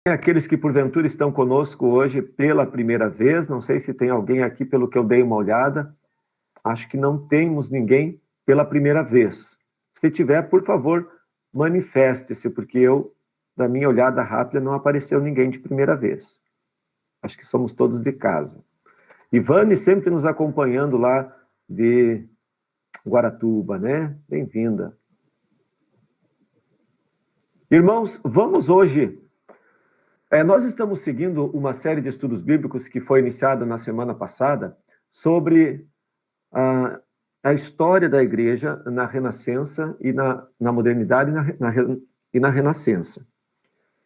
Aqueles que porventura estão conosco hoje pela primeira vez, não sei se tem alguém aqui pelo que eu dei uma olhada, acho que não temos ninguém pela primeira vez. Se tiver, por favor, manifeste-se, porque da minha olhada rápida, não apareceu ninguém de primeira vez. Acho que somos todos de casa. Ivane sempre nos acompanhando lá de Guaratuba, né? Bem-vinda. Irmãos, vamos hoje... nós estamos seguindo uma série de estudos bíblicos que foi iniciada na semana passada sobre a história da igreja na Renascença e na modernidade e na Renascença.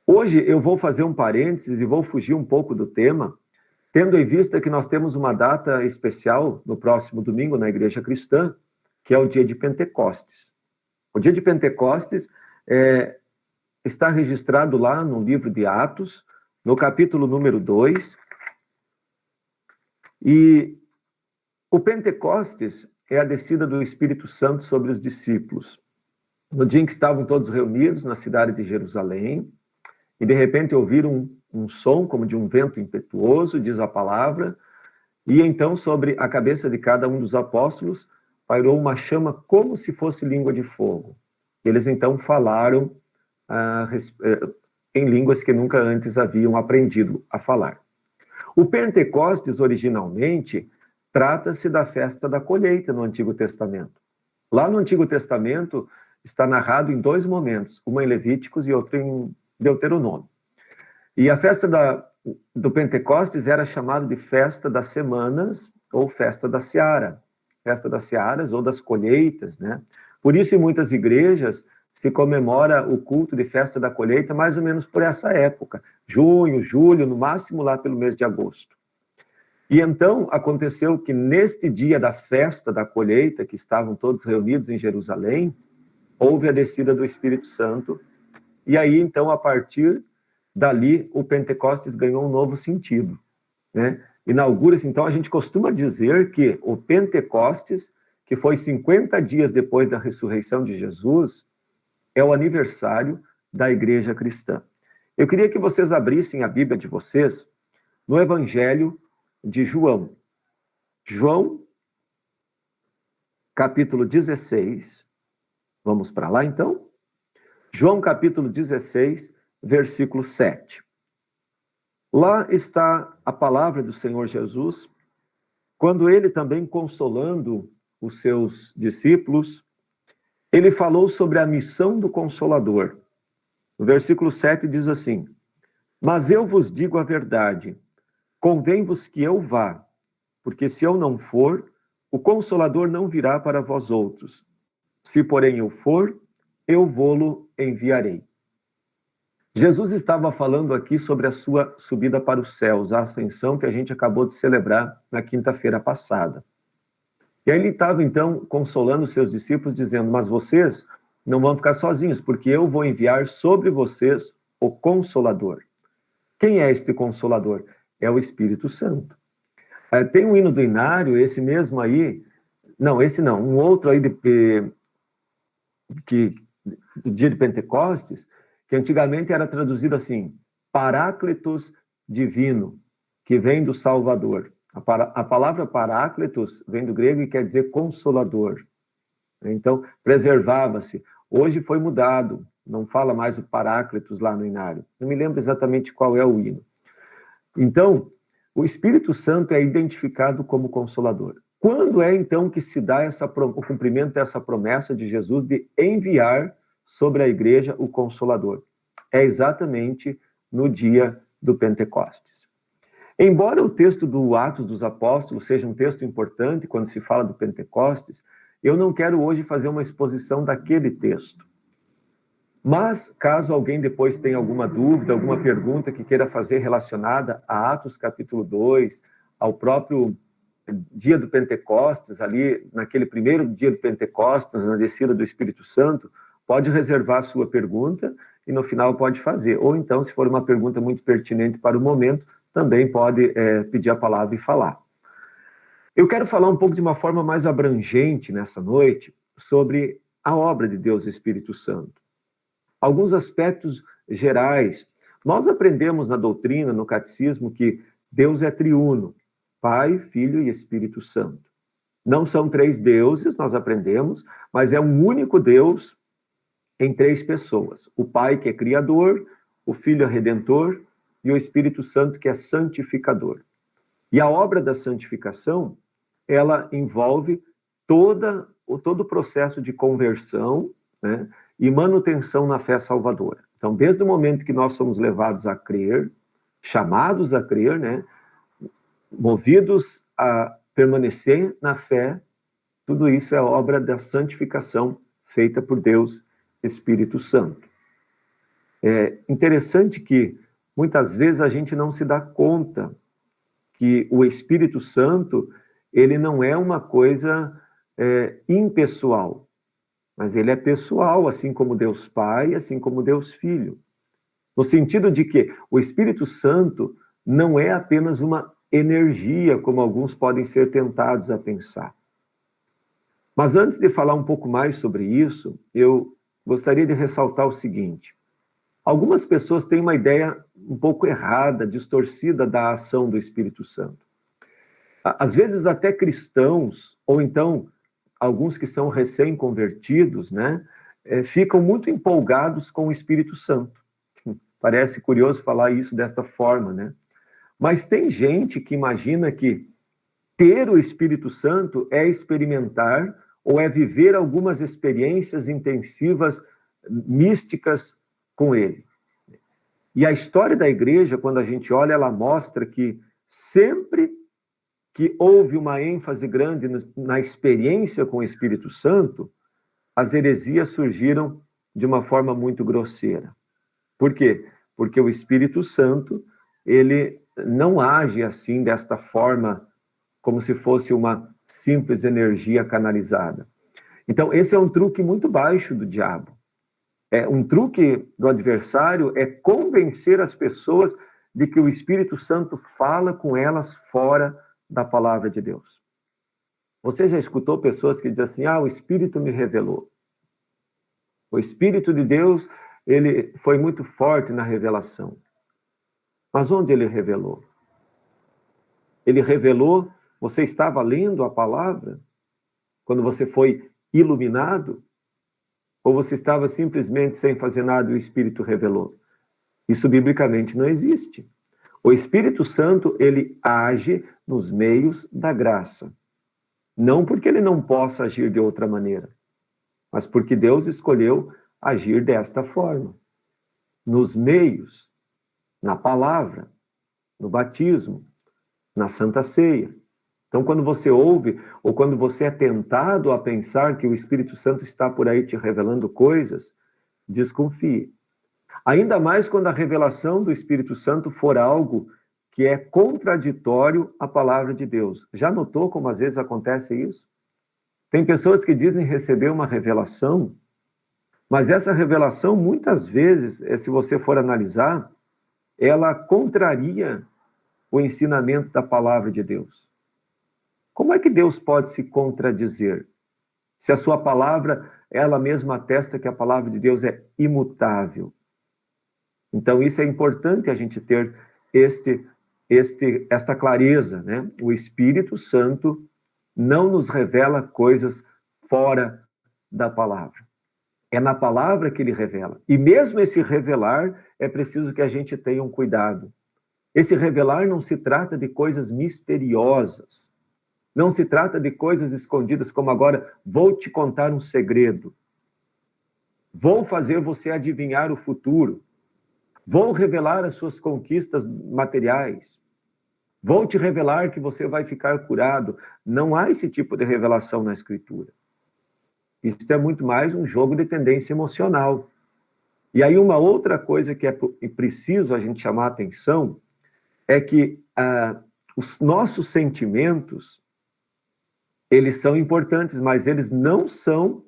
Hoje eu vou fazer um parênteses e vou fugir um pouco do tema, tendo em vista que nós temos uma data especial no próximo domingo na Igreja Cristã, que é o dia de Pentecostes. O dia de Pentecostes está registrado lá no livro de Atos, no capítulo número 2. E o Pentecostes é a descida do Espírito Santo sobre os discípulos. No dia em que estavam todos reunidos na cidade de Jerusalém, e de repente ouviram um som como de um vento impetuoso, diz a palavra, e então sobre a cabeça de cada um dos apóstolos pairou uma chama como se fosse língua de fogo. Eles então falaram em línguas que nunca antes haviam aprendido a falar. O Pentecostes, originalmente, trata-se da festa da colheita no Antigo Testamento. Lá no Antigo Testamento está narrado em dois momentos, uma em Levíticos e outra em Deuteronômio. E a festa do Pentecostes era chamada de festa das semanas ou festa da seara, festa das searas ou das colheitas, né? Por isso, em muitas igrejas, se comemora o culto de festa da colheita mais ou menos por essa época, junho, julho, no máximo lá pelo mês de agosto. E então aconteceu que neste dia da festa da colheita, que estavam todos reunidos em Jerusalém, houve a descida do Espírito Santo, e aí então a partir dali o Pentecostes ganhou um novo sentido, né? Inaugura-se, então a gente costuma dizer que o Pentecostes, que foi 50 dias depois da ressurreição de Jesus, é o aniversário da Igreja Cristã. Eu queria que vocês abrissem a Bíblia de vocês no Evangelho de João. João, capítulo 16. Vamos para lá, então? João, capítulo 16, versículo 7. Lá está a palavra do Senhor Jesus, quando ele também consolando os seus discípulos, ele falou sobre a missão do Consolador. O versículo 7 diz assim: mas eu vos digo a verdade, convém-vos que eu vá, porque se eu não for, o Consolador não virá para vós outros. Se, porém, eu for, eu vô-lo enviarei. Jesus estava falando aqui sobre a sua subida para os céus, a ascensão que a gente acabou de celebrar na quinta-feira passada. E aí ele estava, então, consolando os seus discípulos, dizendo: mas vocês não vão ficar sozinhos, porque eu vou enviar sobre vocês o Consolador. Quem é este Consolador? É o Espírito Santo. Tem um hino do Inário, esse mesmo aí, não, esse não, um outro aí do dia de Pentecostes, que antigamente era traduzido assim: Paráclitos Divino, que vem do Salvador. A palavra Paráclitos vem do grego e quer dizer consolador. Então, preservava-se. Hoje foi mudado, não fala mais o Paráclitos lá no Inário. Não me lembro exatamente qual é o hino. Então, o Espírito Santo é identificado como Consolador. Quando é, então, que se dá o cumprimento dessa promessa de Jesus de enviar sobre a igreja o Consolador? É exatamente no dia do Pentecostes. Embora o texto do Atos dos Apóstolos seja um texto importante quando se fala do Pentecostes, eu não quero hoje fazer uma exposição daquele texto. Mas, caso alguém depois tenha alguma dúvida, alguma pergunta que queira fazer relacionada a Atos capítulo 2, ao próprio dia do Pentecostes, ali naquele primeiro dia do Pentecostes, na descida do Espírito Santo, pode reservar a sua pergunta e no final pode fazer. Ou então, se for uma pergunta muito pertinente para o momento, também pode pedir a palavra e falar. Eu quero falar um pouco de uma forma mais abrangente nessa noite sobre a obra de Deus Espírito Santo. Alguns aspectos gerais Nós aprendemos na doutrina, no catecismo, que Deus é triuno, Pai, Filho e Espírito Santo. Não são três deuses, nós aprendemos, mas é um único Deus em três pessoas. O Pai, que é criador, o Filho é redentor e o Espírito Santo, que é santificador. E a obra da santificação, ela envolve todo o processo de conversão, né, e manutenção na fé salvadora. Então, desde o momento que nós somos levados a crer, chamados a crer, né, movidos a permanecer na fé, tudo isso é obra da santificação feita por Deus, Espírito Santo. É interessante que muitas vezes a gente não se dá conta que o Espírito Santo, ele não é uma coisa impessoal, mas ele é pessoal, assim como Deus Pai, assim como Deus Filho. No sentido de que o Espírito Santo não é apenas uma energia, como alguns podem ser tentados a pensar. Mas antes de falar um pouco mais sobre isso, eu gostaria de ressaltar o seguinte: algumas pessoas têm uma ideia um pouco errada, distorcida da ação do Espírito Santo. Às vezes até cristãos, ou então alguns que são recém-convertidos, né, ficam muito empolgados com o Espírito Santo. Parece curioso falar isso desta forma, né? Mas tem gente que imagina que ter o Espírito Santo é experimentar ou é viver algumas experiências intensivas, místicas com ele. E a história da igreja, quando a gente olha, ela mostra que sempre que houve uma ênfase grande na experiência com o Espírito Santo, as heresias surgiram de uma forma muito grosseira. Por quê? Porque o Espírito Santo, ele não age assim, desta forma, como se fosse uma simples energia canalizada. Então, esse é um truque muito baixo do diabo. Um truque do adversário é convencer as pessoas de que o Espírito Santo fala com elas fora da palavra de Deus. Você já escutou pessoas que dizem assim: o Espírito me revelou. O Espírito de Deus, ele foi muito forte na revelação. Mas onde ele revelou? Ele revelou, você estava lendo a palavra quando você foi iluminado? Ou você estava simplesmente sem fazer nada e o Espírito revelou? Isso biblicamente não existe. O Espírito Santo, ele age nos meios da graça. Não porque ele não possa agir de outra maneira, mas porque Deus escolheu agir desta forma. Nos meios, na palavra, no batismo, na Santa Ceia. Então, quando você ouve, ou quando você é tentado a pensar que o Espírito Santo está por aí te revelando coisas, desconfie. Ainda mais quando a revelação do Espírito Santo for algo que é contraditório à palavra de Deus. Já notou como às vezes acontece isso? Tem pessoas que dizem receber uma revelação, mas essa revelação, muitas vezes, se você for analisar, ela contraria o ensinamento da palavra de Deus. Como é que Deus pode se contradizer? Se a sua palavra, ela mesma atesta que a palavra de Deus é imutável. Então, isso é importante a gente ter esta clareza, né? O Espírito Santo não nos revela coisas fora da palavra. É na palavra que ele revela. E mesmo esse revelar, é preciso que a gente tenha um cuidado. Esse revelar não se trata de coisas misteriosas. Não se trata de coisas escondidas, como agora, vou te contar um segredo. Vou fazer você adivinhar o futuro. Vou revelar as suas conquistas materiais. Vou te revelar que você vai ficar curado. Não há esse tipo de revelação na Escritura. Isso é muito mais um jogo de tendência emocional. E aí uma outra coisa que é preciso a gente chamar a atenção é que os nossos sentimentos, eles são importantes, mas eles não são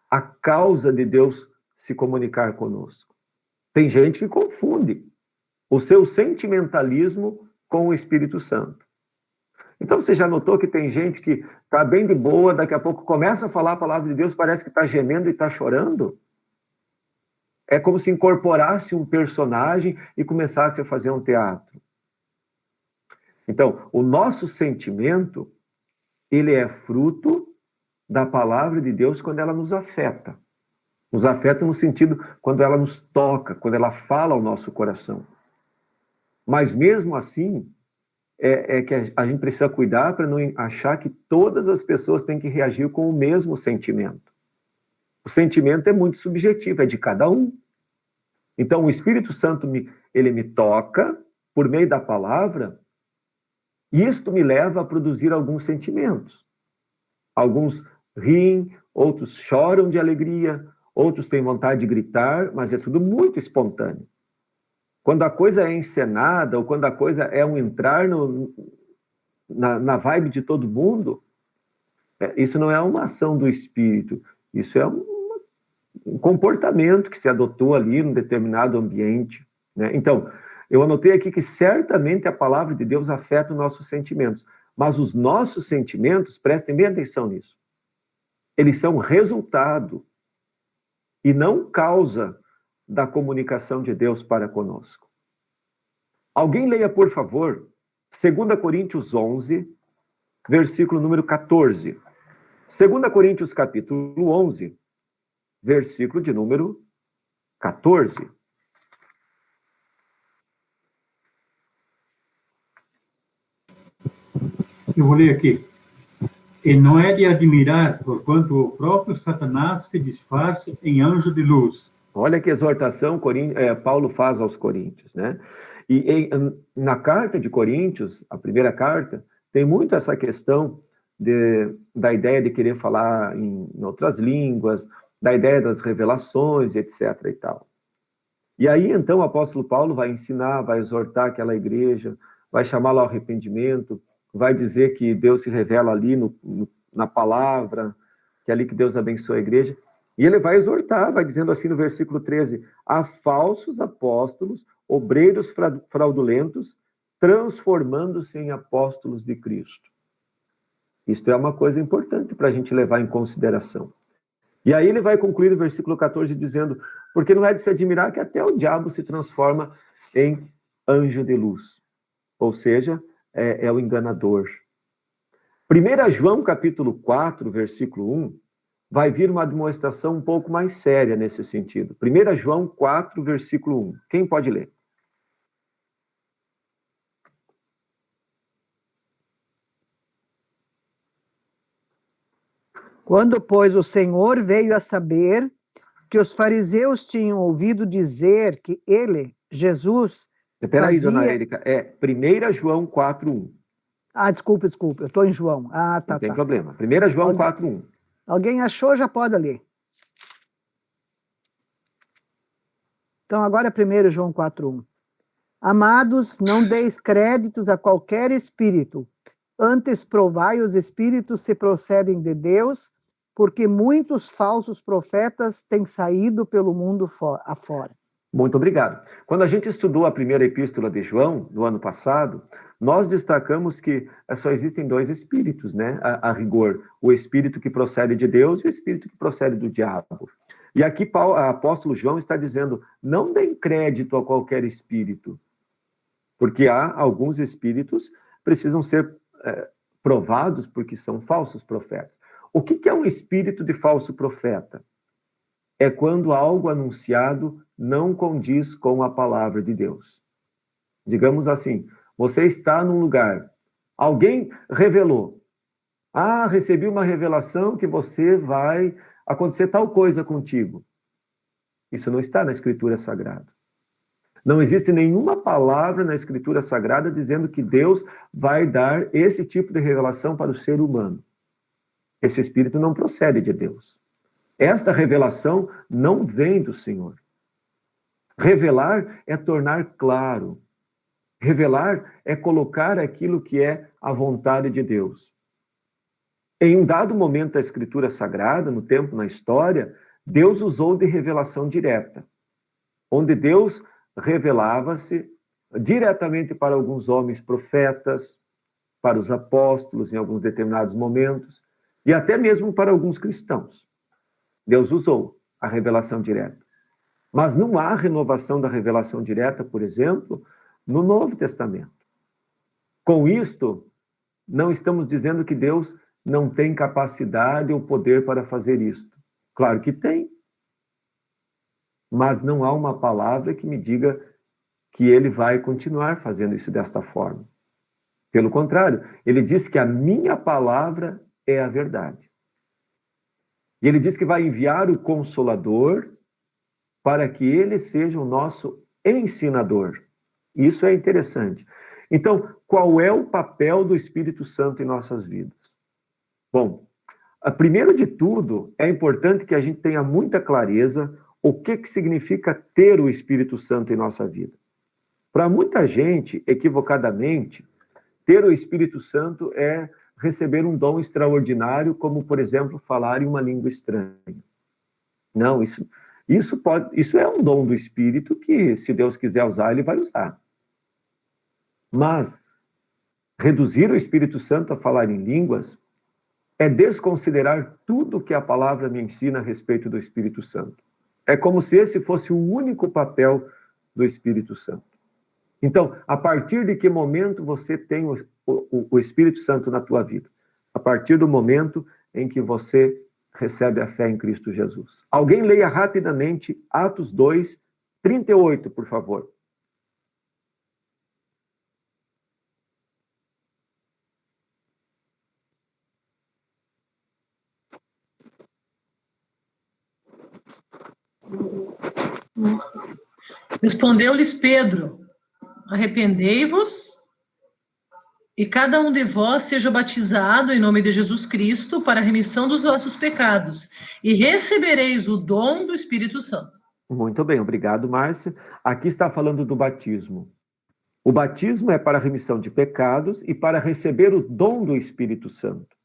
a causa de Deus se comunicar conosco. Tem gente que confunde o seu sentimentalismo com o Espírito Santo. Então você já notou que tem gente que está bem de boa, daqui a pouco começa a falar a palavra de Deus, parece que está gemendo e está chorando? É como se incorporasse um personagem e começasse a fazer um teatro. Então, o nosso sentimento, ele é fruto da palavra de Deus quando ela nos afeta. Nos afeta no sentido quando ela nos toca, quando ela fala ao nosso coração. Mas mesmo assim, é que a gente precisa cuidar para não achar que todas as pessoas têm que reagir com o mesmo sentimento. O sentimento é muito subjetivo, é de cada um. Então, o Espírito Santo, ele me toca por meio da palavra, e isto me leva a produzir alguns sentimentos. Alguns riem, outros choram de alegria, outros têm vontade de gritar, mas é tudo muito espontâneo. Quando a coisa é encenada, ou quando a coisa é um entrar na vibe de todo mundo, isso não é uma ação do Espírito, isso é um comportamento que se adotou ali num determinado ambiente, né? Então, eu anotei aqui que certamente a palavra de Deus afeta os nossos sentimentos, mas os nossos sentimentos, prestem bem atenção nisso, eles são resultado e não causa da comunicação de Deus para conosco. Alguém leia, por favor, 2 Coríntios 11, versículo número 14. 2 Coríntios, capítulo 11, versículo de número 14. Eu vou ler aqui. E não é de admirar, porquanto o próprio Satanás se disfarça em anjo de luz. Olha que exortação Paulo faz aos Coríntios, né? E na carta de Coríntios, a primeira carta, tem muito essa questão da ideia de querer falar em outras línguas, da ideia das revelações, etc. e tal. E aí, então, o apóstolo Paulo vai ensinar, vai exortar aquela igreja, vai chamá-la ao arrependimento, vai dizer que Deus se revela ali na palavra, que é ali que Deus abençoa a igreja. E ele vai exortar, vai dizendo assim no versículo 13, há falsos apóstolos, obreiros fraudulentos, transformando-se em apóstolos de Cristo. Isto é uma coisa importante para a gente levar em consideração. E aí ele vai concluir o versículo 14 dizendo, porque não é de se admirar que até o diabo se transforma em anjo de luz. Ou seja, é o enganador. 1 João capítulo 4, versículo 1, vai vir uma demonstração um pouco mais séria nesse sentido. 1 João 4, versículo 1. Quem pode ler? Quando, pois, o Senhor veio a saber que os fariseus tinham ouvido dizer que ele, Jesus, Peraí, dona Érica, 1 João 4, 1. Ah, desculpa, eu estou em João. Ah, tá, Não tem tá. problema. 1 João 4, 1. Alguém achou, já pode ler. Então, agora é 1 João 4, 1. Amados, não deis créditos a qualquer espírito, antes provai os espíritos se procedem de Deus, porque muitos falsos profetas têm saído pelo mundo afora. Muito obrigado. Quando a gente estudou a primeira epístola de João, no ano passado, nós destacamos que só existem dois espíritos, né? A rigor, o espírito que procede de Deus e o espírito que procede do diabo. E aqui o apóstolo João está dizendo, não deem crédito a qualquer espírito, porque há alguns espíritos que precisam ser provados porque são falsos profetas. O que é um espírito de falso profeta? É quando algo anunciado não condiz com a palavra de Deus. Digamos assim, você está num lugar, alguém revelou, recebi uma revelação que você vai acontecer tal coisa contigo. Isso não está na Escritura Sagrada. Não existe nenhuma palavra na Escritura Sagrada dizendo que Deus vai dar esse tipo de revelação para o ser humano. Esse espírito não procede de Deus. Esta revelação não vem do Senhor. Revelar é tornar claro. Revelar é colocar aquilo que é a vontade de Deus. Em um dado momento da Escritura Sagrada, no tempo, na história, Deus usou de revelação direta, onde Deus revelava-se diretamente para alguns homens profetas, para os apóstolos em alguns determinados momentos, e até mesmo para alguns cristãos. Deus usou a revelação direta. Mas não há renovação da revelação direta, por exemplo, no Novo Testamento. Com isto, não estamos dizendo que Deus não tem capacidade ou poder para fazer isto. Claro que tem. Mas não há uma palavra que me diga que ele vai continuar fazendo isso desta forma. Pelo contrário, ele diz que a minha palavra é a verdade. E ele diz que vai enviar o Consolador para que ele seja o nosso ensinador. Isso é interessante. Então, qual é o papel do Espírito Santo em nossas vidas? Bom, primeiro de tudo, é importante que a gente tenha muita clareza o que significa ter o Espírito Santo em nossa vida. Para muita gente, equivocadamente, ter o Espírito Santo é receber um dom extraordinário, como, por exemplo, falar em uma língua estranha. Não, isso é um dom do Espírito que, se Deus quiser usar, ele vai usar. Mas reduzir o Espírito Santo a falar em línguas é desconsiderar tudo que a palavra me ensina a respeito do Espírito Santo. É como se esse fosse o único papel do Espírito Santo. Então, a partir de que momento você tem o Espírito Santo na tua vida? A partir do momento em que você recebe a fé em Cristo Jesus. Alguém leia rapidamente Atos 2, 38, por favor. Respondeu-lhes Pedro: arrependei-vos e cada um de vós seja batizado em nome de Jesus Cristo para a remissão dos vossos pecados e recebereis o dom do Espírito Santo. Muito bem, obrigado, Márcia. Aqui está falando do batismo. O batismo é para a remissão de pecados e para receber o dom do Espírito Santo.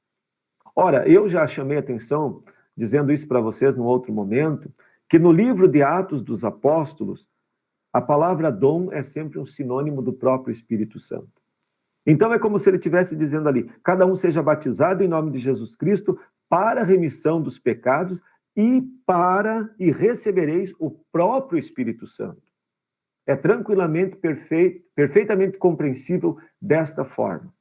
Ora, eu já chamei atenção, dizendo isso para vocês num outro momento, que no livro de Atos dos Apóstolos, a palavra dom é sempre um sinônimo do próprio Espírito Santo. Então é como se ele estivesse dizendo ali, cada um seja batizado em nome de Jesus Cristo para a remissão dos pecados e recebereis o próprio Espírito Santo. É tranquilamente, perfeitamente compreensível desta forma.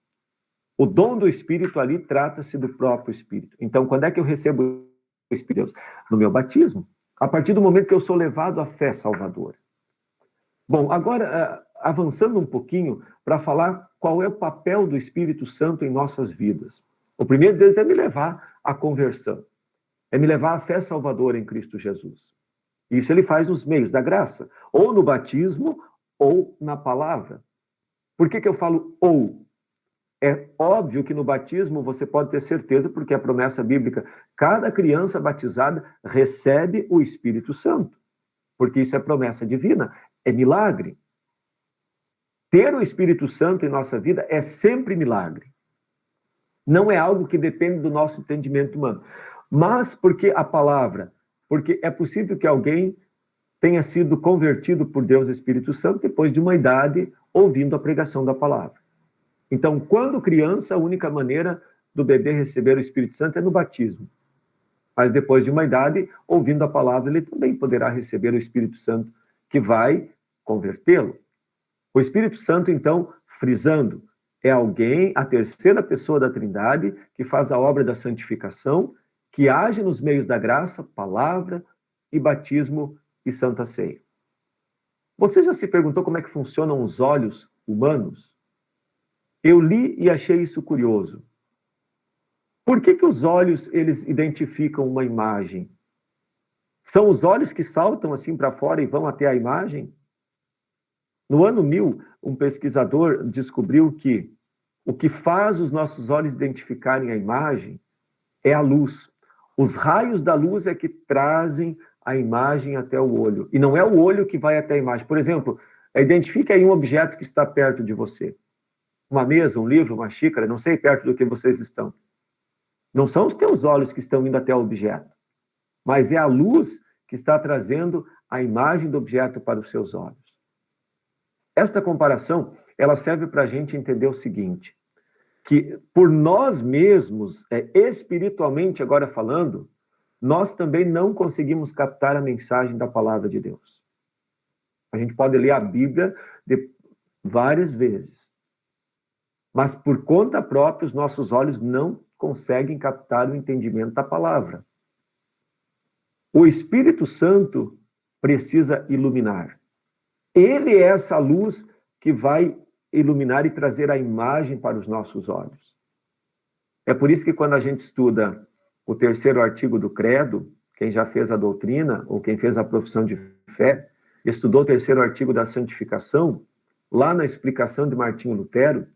O dom do Espírito ali trata-se do próprio Espírito. Então, quando é que eu recebo o Espírito de Deus? No meu batismo. A partir do momento que eu sou levado à fé salvadora. Bom, agora, avançando um pouquinho para falar qual é o papel do Espírito Santo em nossas vidas. O primeiro deles é me levar à conversão. É me levar à fé salvadora em Cristo Jesus. Isso ele faz nos meios da graça, ou no batismo, ou na palavra. Por que eu falo ou? É óbvio que no batismo você pode ter certeza, porque a promessa bíblica, cada criança batizada recebe o Espírito Santo, porque isso é promessa divina, é milagre. Ter o Espírito Santo em nossa vida é sempre milagre. Não é algo que depende do nosso entendimento humano. Mas porque é possível que alguém tenha sido convertido por Deus Espírito Santo depois de uma idade ouvindo a pregação da palavra. Então, quando criança, a única maneira do bebê receber o Espírito Santo é no batismo. Mas depois de uma idade, ouvindo a palavra, ele também poderá receber o Espírito Santo, que vai convertê-lo. O Espírito Santo, então, frisando, é alguém, a terceira pessoa da Trindade, que faz a obra da santificação, que age nos meios da graça, palavra e batismo e santa ceia. Você já se perguntou como é que funcionam os olhos humanos? Eu li e achei isso curioso. Por que os olhos, eles identificam uma imagem? São os olhos que saltam assim para fora e vão até a imagem? No ano 1000, um pesquisador descobriu que o que faz os nossos olhos identificarem a imagem é a luz. Os raios da luz é que trazem a imagem até o olho. E não é o olho que vai até a imagem. Por exemplo, identifique aí um objeto que está perto de você. Uma mesa, um livro, uma xícara, não sei perto do que vocês estão. Não são os teus olhos que estão indo até o objeto, mas é a luz que está trazendo a imagem do objeto para os seus olhos. Esta comparação, ela serve para a gente entender o seguinte, que por nós mesmos, espiritualmente agora falando, nós também não conseguimos captar a mensagem da palavra de Deus. A gente pode ler a Bíblia várias vezes, mas por conta própria os nossos olhos não conseguem captar o entendimento da palavra. O Espírito Santo precisa iluminar. Ele é essa luz que vai iluminar e trazer a imagem para os nossos olhos. É por isso que quando a gente estuda o 3º artigo do credo, quem já fez a doutrina ou quem fez a profissão de fé, estudou o 3º artigo da santificação, lá na explicação de Martinho Lutero,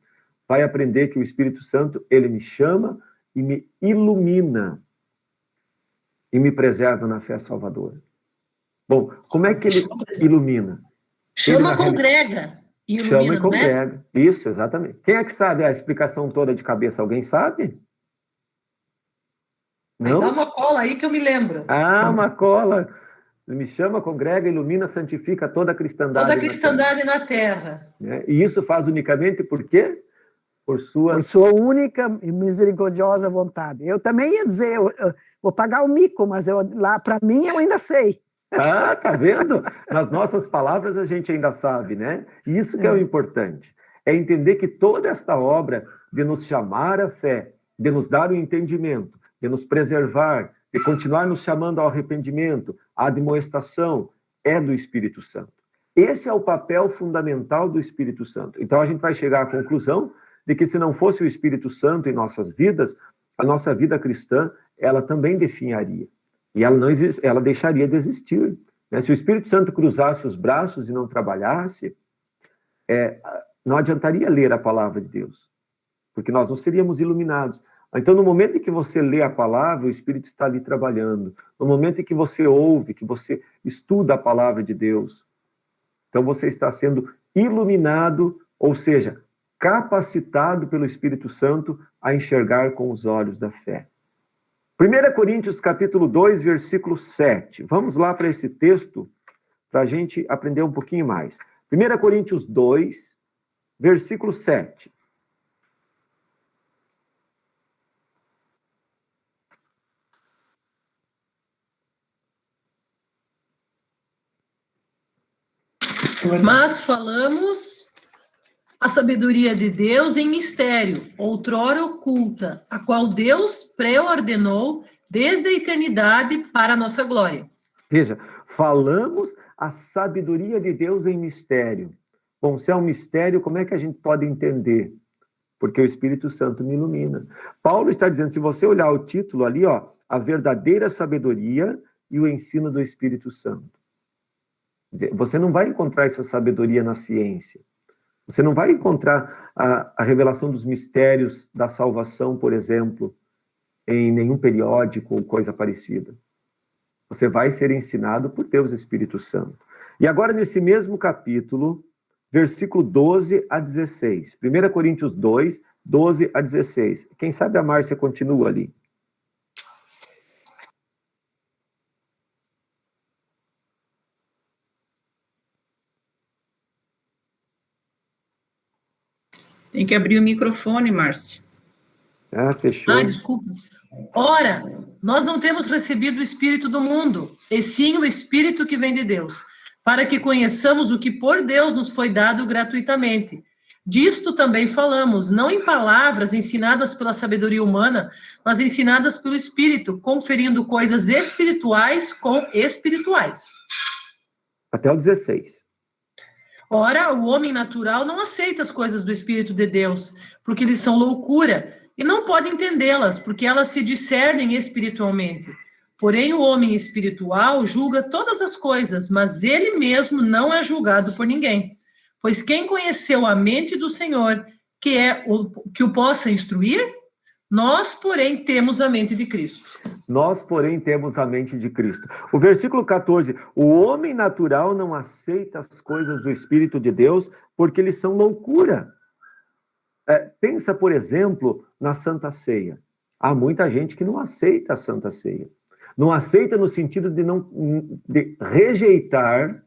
vai aprender que o Espírito Santo, ele me chama e me ilumina e me preserva na fé salvadora. Bom, como é que ele ilumina? Chama, congrega. Chama e congrega. Né? Isso, exatamente. Quem é que sabe a explicação toda de cabeça? Alguém sabe? Não? Dá uma cola aí que eu me lembro. Ah, uma cola. Me chama, congrega, ilumina, santifica toda a cristandade. Toda a cristandade na terra. E isso faz unicamente por quê? Por sua única e misericordiosa vontade. Eu também ia dizer, eu vou pagar o mico, mas lá para mim eu ainda sei. Ah, tá vendo? Nas nossas palavras a gente ainda sabe, né? E isso que é o importante. É entender que toda esta obra de nos chamar à fé, de nos dar o entendimento, de nos preservar, de continuar nos chamando ao arrependimento, à admoestação, é do Espírito Santo. Esse é o papel fundamental do Espírito Santo. Então a gente vai chegar à conclusão de que se não fosse o Espírito Santo em nossas vidas, a nossa vida cristã, ela também definharia. E ela deixaria de existir. Né? Se o Espírito Santo cruzasse os braços e não trabalhasse, não adiantaria ler a palavra de Deus, porque nós não seríamos iluminados. Então, no momento em que você lê a palavra, o Espírito está ali trabalhando. No momento em que você ouve, que você estuda a palavra de Deus, então você está sendo iluminado, ou seja, capacitado pelo Espírito Santo a enxergar com os olhos da fé. 1 Coríntios capítulo 2, versículo 7. Vamos lá para esse texto, para a gente aprender um pouquinho mais. 1 Coríntios 2, versículo 7. Mas falamos a sabedoria de Deus em mistério, outrora oculta, a qual Deus pré-ordenou desde a eternidade para a nossa glória. Veja, falamos a sabedoria de Deus em mistério. Bom, se é um mistério, como é que a gente pode entender? Porque o Espírito Santo me ilumina. Paulo está dizendo, se você olhar o título ali, ó, a verdadeira sabedoria e o ensino do Espírito Santo. Quer dizer, você não vai encontrar essa sabedoria na ciência. Você não vai encontrar a revelação dos mistérios da salvação, por exemplo, em nenhum periódico ou coisa parecida. Você vai ser ensinado por Deus Espírito Santo. E agora, nesse mesmo capítulo, versículo 12 a 16. 1 Coríntios 2, 12 a 16. Quem sabe a Márcia continua ali. Tem que abrir o microfone, Márcia. Ah, fechou. Ah, desculpa. Ora, nós não temos recebido o Espírito do mundo, e sim o Espírito que vem de Deus, para que conheçamos o que por Deus nos foi dado gratuitamente. Disto também falamos, não em palavras ensinadas pela sabedoria humana, mas ensinadas pelo Espírito, conferindo coisas espirituais com espirituais. Até o 16. Ora, o homem natural não aceita as coisas do Espírito de Deus, porque eles são loucura, e não pode entendê-las, porque elas se discernem espiritualmente. Porém, o homem espiritual julga todas as coisas, mas ele mesmo não é julgado por ninguém. Pois quem conheceu a mente do Senhor, que o possa instruir? Nós, porém, temos a mente de Cristo. Nós, porém, temos a mente de Cristo. O versículo 14, o homem natural não aceita as coisas do Espírito de Deus, porque eles são loucura. Pensa, por exemplo, na Santa Ceia. Há muita gente que não aceita a Santa Ceia. Não aceita no sentido de rejeitar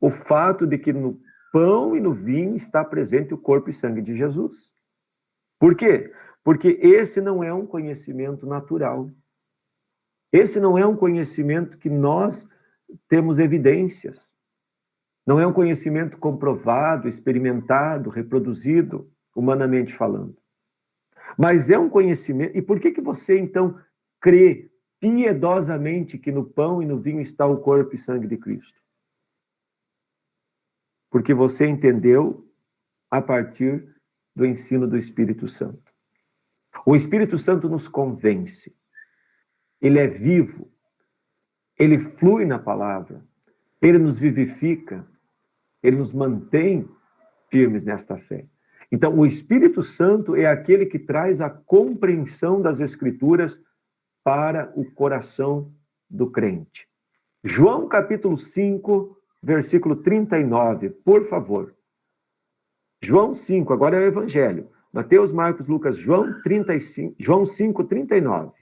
o fato de que no pão e no vinho está presente o corpo e sangue de Jesus. Por quê? Porque esse não é um conhecimento natural. Esse não é um conhecimento que nós temos evidências. Não é um conhecimento comprovado, experimentado, reproduzido, humanamente falando. Mas é um conhecimento... E por que você, então, crê piedosamente que no pão e no vinho está o corpo e sangue de Cristo? Porque você entendeu a partir do ensino do Espírito Santo. O Espírito Santo nos convence. Ele é vivo. Ele flui na palavra. Ele nos vivifica. Ele nos mantém firmes nesta fé. Então, o Espírito Santo é aquele que traz a compreensão das Escrituras para o coração do crente. João capítulo 5, versículo 39, por favor. João 5, agora é o Evangelho. Mateus, Marcos, Lucas, João 5, 39.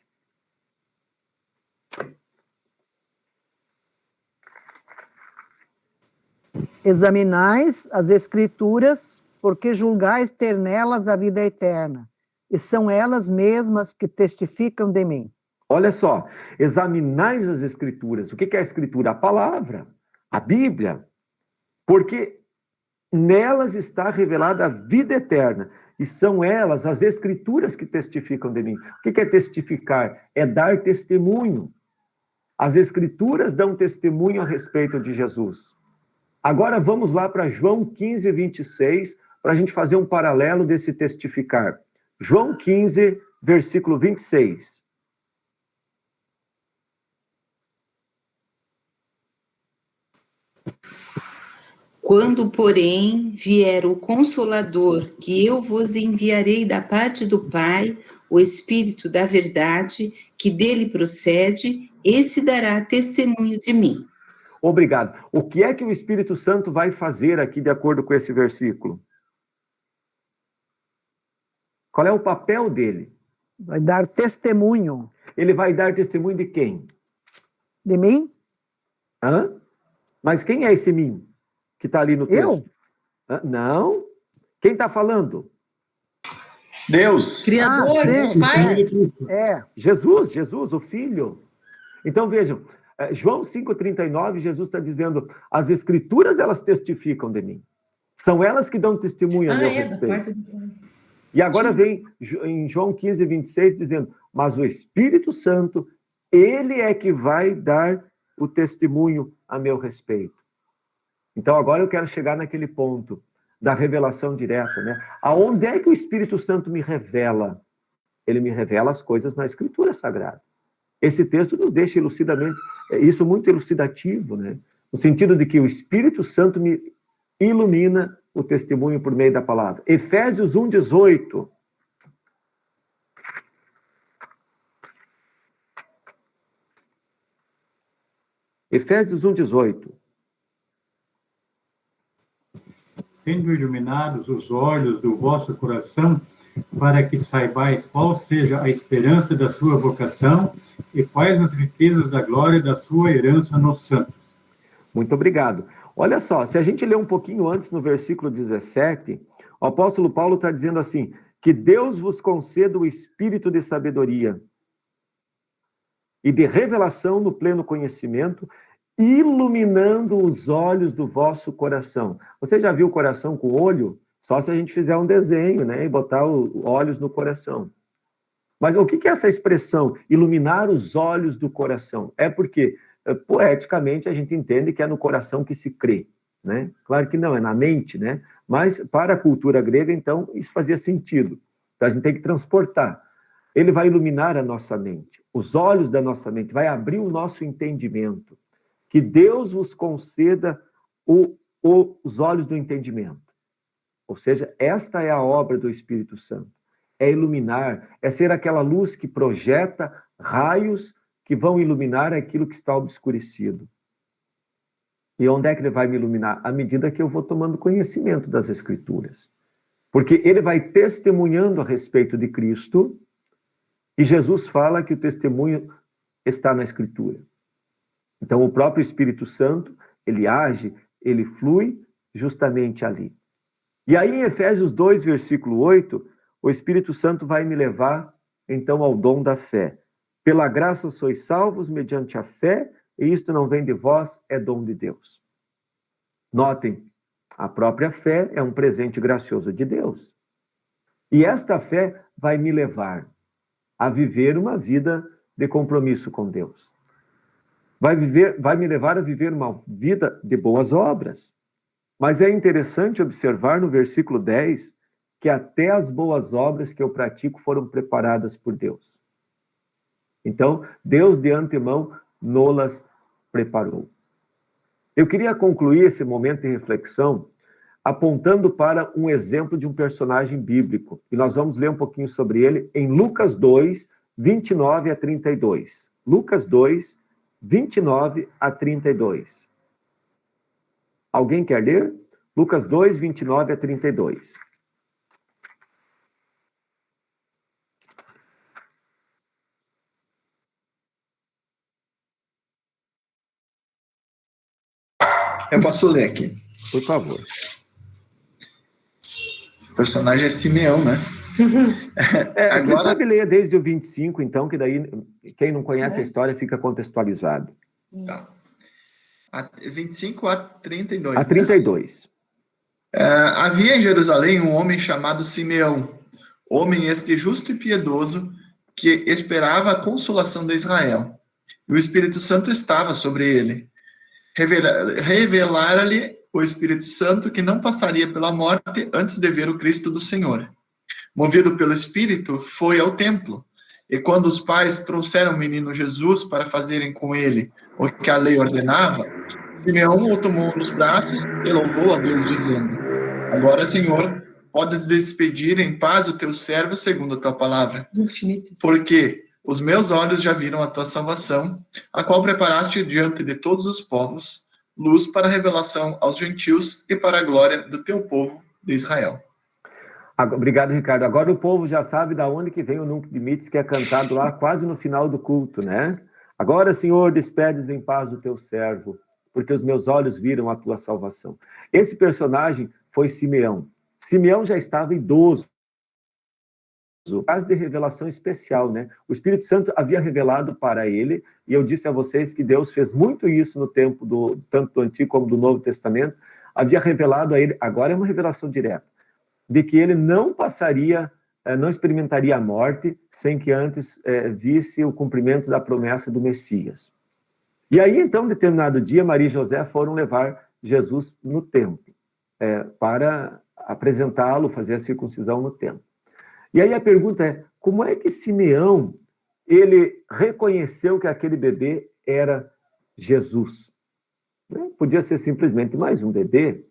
Examinais as Escrituras, porque julgais ter nelas a vida eterna, e são elas mesmas que testificam de mim. Olha só, examinais as Escrituras. O que é a Escritura? A palavra, a Bíblia. Porque nelas está revelada a vida eterna. E são elas, as Escrituras, que testificam de mim. O que é testificar? É dar testemunho. As Escrituras dão testemunho a respeito de Jesus. Agora vamos lá para João 15, 26, para a gente fazer um paralelo desse testificar. João 15, versículo 26. Quando, porém, vier o Consolador, que eu vos enviarei da parte do Pai, o Espírito da verdade, que dele procede, esse dará testemunho de mim. Obrigado. O que é que o Espírito Santo vai fazer aqui, de acordo com esse versículo? Qual é o papel dele? Vai dar testemunho. Ele vai dar testemunho de quem? De mim? Hã? Mas quem é esse mim que está ali no texto? Eu? Não. Quem está falando? Deus. Criador, Deus Pai. É. Jesus, o Filho. Então, vejam, João 5,39, Jesus está dizendo, as Escrituras, elas testificam de mim. São elas que dão testemunho a meu respeito. Da parte do... E agora vem em João 15, 26, dizendo, mas o Espírito Santo, ele é que vai dar o testemunho a meu respeito. Então, agora eu quero chegar naquele ponto da revelação direta, né? Aonde é que o Espírito Santo me revela? Ele me revela as coisas na Escritura Sagrada. Esse texto nos deixa elucidamente, isso muito elucidativo, né? No sentido de que o Espírito Santo me ilumina o testemunho por meio da palavra. Efésios 1, 18. Efésios 1, 18. Sendo iluminados os olhos do vosso coração, para que saibais qual seja a esperança da sua vocação e quais as riquezas da glória da sua herança nos santos. Muito obrigado. Olha só, se a gente ler um pouquinho antes, no versículo 17, o apóstolo Paulo está dizendo assim, que Deus vos conceda o espírito de sabedoria e de revelação no pleno conhecimento, iluminando os olhos do vosso coração. Você já viu o coração com o olho? Só se a gente fizer um desenho, né, e botar os olhos no coração. Mas o que é essa expressão, iluminar os olhos do coração? É porque, poeticamente, a gente entende que é no coração que se crê, né? Claro que não, é na mente, né? Mas, para a cultura grega, então, isso fazia sentido. Então, a gente tem que transportar. Ele vai iluminar a nossa mente, os olhos da nossa mente, vai abrir o nosso entendimento. Que Deus vos conceda os olhos do entendimento. Ou seja, esta é a obra do Espírito Santo. É iluminar, é ser aquela luz que projeta raios que vão iluminar aquilo que está obscurecido. E onde é que ele vai me iluminar? À medida que eu vou tomando conhecimento das Escrituras. Porque ele vai testemunhando a respeito de Cristo, e Jesus fala que o testemunho está na Escritura. Então, o próprio Espírito Santo, ele age, ele flui justamente ali. E aí, em Efésios 2, versículo 8, o Espírito Santo vai me levar, então, ao dom da fé. Pela graça sois salvos mediante a fé, e isto não vem de vós, é dom de Deus. Notem, a própria fé é um presente gracioso de Deus. E esta fé vai me levar a viver uma vida de compromisso com Deus. Vai me levar a viver uma vida de boas obras. Mas é interessante observar no versículo 10 que até as boas obras que eu pratico foram preparadas por Deus. Então, Deus de antemão nolas preparou. Eu queria concluir esse momento de reflexão apontando para um exemplo de um personagem bíblico. E nós vamos ler um pouquinho sobre ele em Lucas 2, 29 a 32. Lucas 2, 29 a 32. Alguém quer ler? Lucas 2, 29 a 32. Eu posso ler aqui. Por favor. O personagem é Simeão, né? Agora Agora sabe ler desde o 25, então, que daí quem não conhece a história fica contextualizado. Tá. 25 a 32. A 32. Havia em Jerusalém um homem chamado Simeão, homem este justo e piedoso, que esperava a consolação de Israel. E o Espírito Santo estava sobre ele. Revelara-lhe o Espírito Santo que não passaria pela morte antes de ver o Cristo do Senhor. Movido pelo Espírito, foi ao templo. E quando os pais trouxeram o menino Jesus para fazerem com ele o que a lei ordenava, Simeão o tomou nos braços e louvou a Deus, dizendo: Agora, Senhor, podes despedir em paz o teu servo segundo a tua palavra. Porque os meus olhos já viram a tua salvação, a qual preparaste diante de todos os povos, luz para a revelação aos gentios e para a glória do teu povo de Israel. Obrigado, Ricardo. Agora o povo já sabe de onde que vem o Nunc Dimittis, que é cantado lá quase no final do culto, né? Agora, Senhor, despedes em paz o teu servo, porque os meus olhos viram a tua salvação. Esse personagem foi Simeão. Simeão já estava idoso, caso de revelação especial, né? O Espírito Santo havia revelado para ele, e eu disse a vocês que Deus fez muito isso no tempo tanto do Antigo como do Novo Testamento, havia revelado a ele, agora é uma revelação direta, de que ele não experimentaria a morte sem que antes visse o cumprimento da promessa do Messias. E aí, então, em determinado dia, Maria e José foram levar Jesus no templo, para apresentá-lo, fazer a circuncisão no templo. E aí a pergunta é, como é que Simeão, ele reconheceu que aquele bebê era Jesus? Podia ser simplesmente mais um bebê.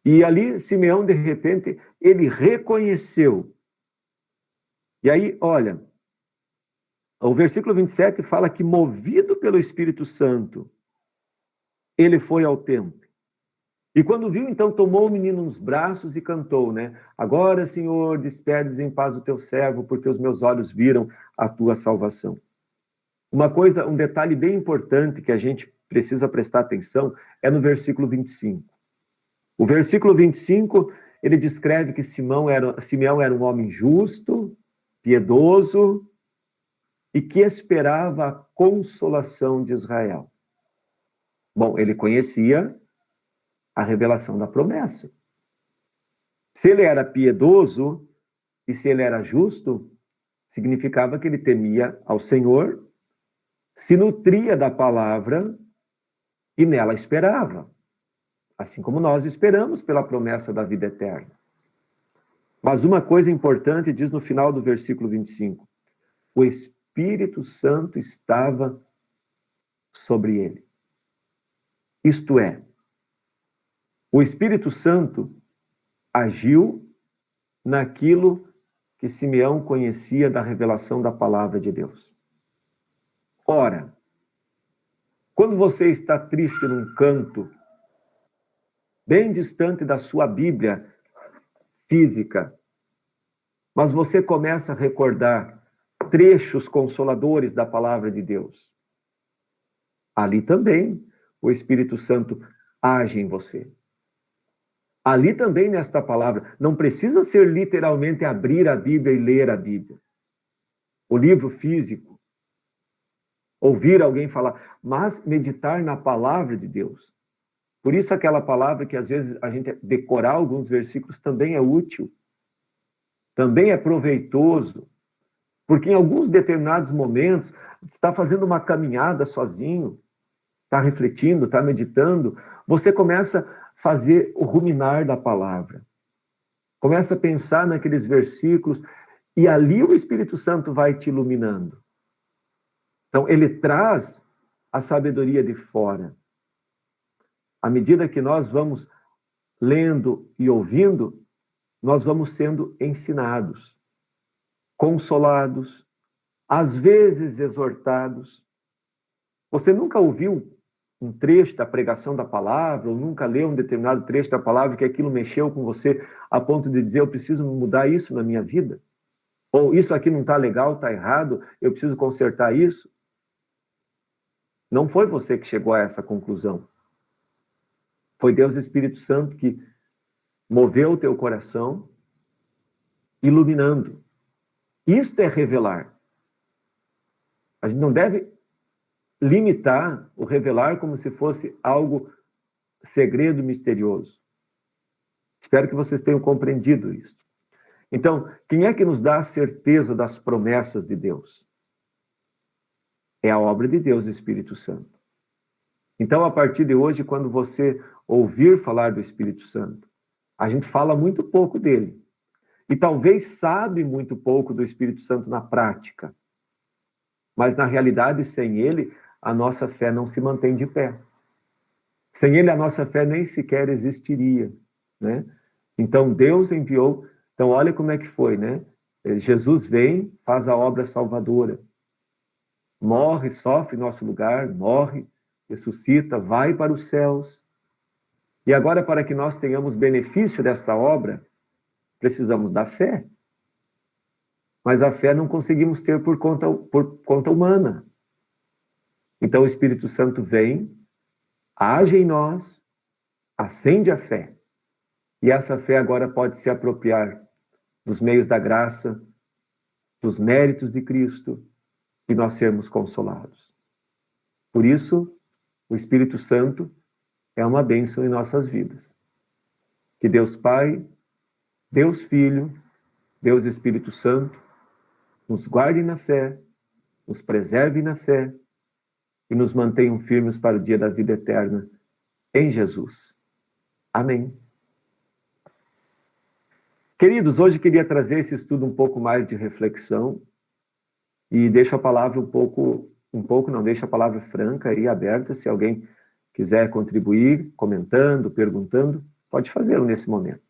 E ali Simeão, de repente, ele reconheceu. E aí, olha, o versículo 27 fala que, movido pelo Espírito Santo, ele foi ao templo. E quando viu, então, tomou o menino nos braços e cantou, né? Agora, Senhor, despedes em paz o teu servo, porque os meus olhos viram a tua salvação. Um detalhe bem importante que a gente precisa prestar atenção é no versículo 25. O versículo 25, ele descreve que Simeão era um homem justo, piedoso e que esperava a consolação de Israel. Bom, ele conhecia a revelação da promessa. Se ele era piedoso e se ele era justo, significava que ele temia ao Senhor, se nutria da palavra e nela esperava. Assim como nós esperamos pela promessa da vida eterna. Mas uma coisa importante diz no final do versículo 25. O Espírito Santo estava sobre ele. Isto é, o Espírito Santo agiu naquilo que Simeão conhecia da revelação da palavra de Deus. Ora, quando você está triste num canto, bem distante da sua Bíblia física, mas você começa a recordar trechos consoladores da palavra de Deus, ali também o Espírito Santo age em você. Ali também nesta palavra, não precisa ser literalmente abrir a Bíblia e ler a Bíblia. O livro físico, ouvir alguém falar, mas meditar na palavra de Deus. Por isso aquela palavra que às vezes a gente decorar alguns versículos também é útil, também é proveitoso, porque em alguns determinados momentos está fazendo uma caminhada sozinho, está refletindo, está meditando, você começa a fazer o ruminar da palavra. Começa a pensar naqueles versículos e ali o Espírito Santo vai te iluminando. Então, ele traz a sabedoria de fora. À medida que nós vamos lendo e ouvindo, nós vamos sendo ensinados, consolados, às vezes exortados. Você nunca ouviu um trecho da pregação da palavra, ou nunca leu um determinado trecho da palavra que aquilo mexeu com você a ponto de dizer, eu preciso mudar isso na minha vida? Ou isso aqui não está legal, está errado, eu preciso consertar isso? Não foi você que chegou a essa conclusão. Foi Deus Espírito Santo que moveu o teu coração, iluminando. Isto é revelar. A gente não deve limitar o revelar como se fosse algo segredo misterioso. Espero que vocês tenham compreendido isso. Então, quem é que nos dá a certeza das promessas de Deus? É a obra de Deus, o Espírito Santo. Então, a partir de hoje, quando você ouvir falar do Espírito Santo, a gente fala muito pouco dele. E talvez sabe muito pouco do Espírito Santo na prática. Mas, na realidade, sem ele, a nossa fé não se mantém de pé. Sem ele, a nossa fé nem sequer existiria, né? Então, Deus enviou... Então, olha como é que foi, né? Jesus vem, faz a obra salvadora. Morre, sofre em nosso lugar, morre, ressuscita, vai para os céus. E agora, para que nós tenhamos benefício desta obra, precisamos da fé. Mas a fé não conseguimos ter por conta humana. Então o Espírito Santo vem, age em nós, acende a fé. E essa fé agora pode se apropriar dos meios da graça, dos méritos de Cristo, e nós sermos consolados. Por isso, o Espírito Santo é uma bênção em nossas vidas. Que Deus Pai, Deus Filho, Deus Espírito Santo, nos guarde na fé, nos preserve na fé e nos mantenham firmes para o dia da vida eterna em Jesus. Amém. Queridos, hoje queria trazer esse estudo um pouco mais de reflexão e deixo a palavra deixo a palavra franca e aberta. Se alguém quiser contribuir, comentando, perguntando, pode fazê-lo nesse momento.